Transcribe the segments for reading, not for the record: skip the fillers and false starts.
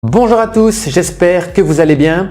Bonjour à tous, j'espère que vous allez bien.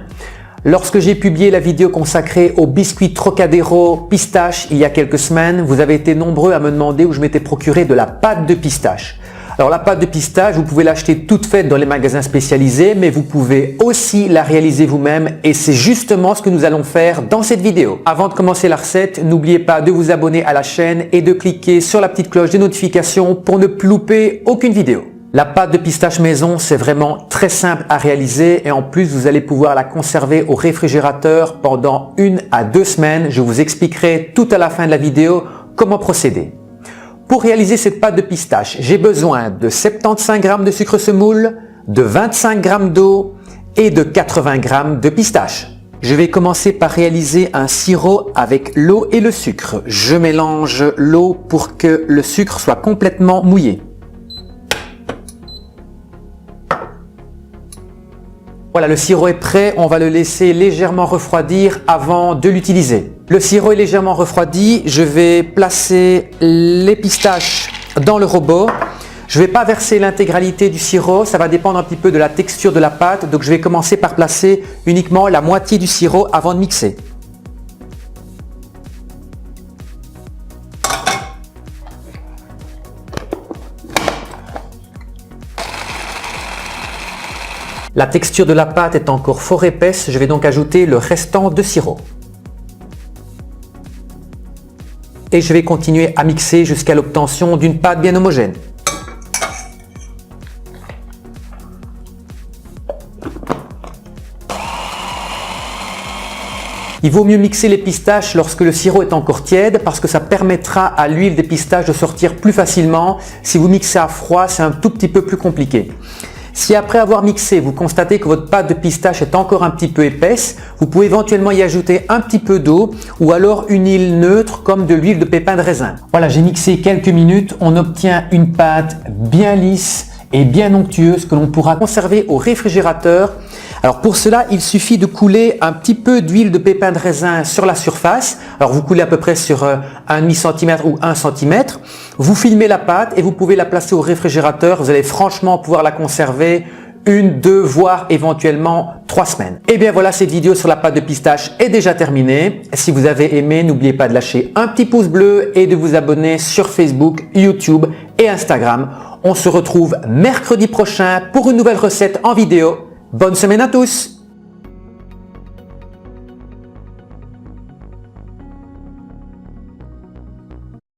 Lorsque j'ai publié la vidéo consacrée aux biscuits Trocadéro pistache il y a quelques semaines, vous avez été nombreux à me demander où je m'étais procuré de la pâte de pistache. Alors la pâte de pistache, vous pouvez l'acheter toute faite dans les magasins spécialisés, mais vous pouvez aussi la réaliser vous-même et c'est justement ce que nous allons faire dans cette vidéo. Avant de commencer la recette, n'oubliez pas de vous abonner à la chaîne et de cliquer sur la petite cloche des notifications pour ne louper aucune vidéo. La pâte de pistache maison, c'est vraiment très simple à réaliser et en plus, vous allez pouvoir la conserver au réfrigérateur pendant 1 à 2 semaines. Je vous expliquerai tout à la fin de la vidéo comment procéder. Pour réaliser cette pâte de pistache, j'ai besoin de 75 g de sucre semoule, de 25 g d'eau et de 80 g de pistache. Je vais commencer par réaliser un sirop avec l'eau et le sucre. Je mélange l'eau pour que le sucre soit complètement mouillé. Voilà, le sirop est prêt, on va le laisser légèrement refroidir avant de l'utiliser. Le sirop est légèrement refroidi, je vais placer les pistaches dans le robot. Je ne vais pas verser l'intégralité du sirop, ça va dépendre un petit peu de la texture de la pâte, donc je vais commencer par placer uniquement la moitié du sirop avant de mixer. La texture de la pâte est encore fort épaisse, je vais donc ajouter le restant de sirop. Et je vais continuer à mixer jusqu'à l'obtention d'une pâte bien homogène. Il vaut mieux mixer les pistaches lorsque le sirop est encore tiède parce que ça permettra à l'huile des pistaches de sortir plus facilement. Si vous mixez à froid, c'est un tout petit peu plus compliqué. Si après avoir mixé, vous constatez que votre pâte de pistache est encore un petit peu épaisse, vous pouvez éventuellement y ajouter un petit peu d'eau ou alors une huile neutre comme de l'huile de pépins de raisin. Voilà, j'ai mixé quelques minutes, on obtient une pâte bien lisse et bien onctueuse que l'on pourra conserver au réfrigérateur. Alors pour cela, il suffit de couler un petit peu d'huile de pépins de raisin sur la surface. Alors vous coulez à peu près sur 1,5 cm ou 1 cm. Vous filmez la pâte et vous pouvez la placer au réfrigérateur. Vous allez franchement pouvoir la conserver 1, 2, voire éventuellement 3 semaines. Et bien voilà, cette vidéo sur la pâte de pistache est déjà terminée. Si vous avez aimé, n'oubliez pas de lâcher un petit pouce bleu et de vous abonner sur Facebook, YouTube et Instagram. On se retrouve mercredi prochain pour une nouvelle recette en vidéo. Bonne semaine à tous!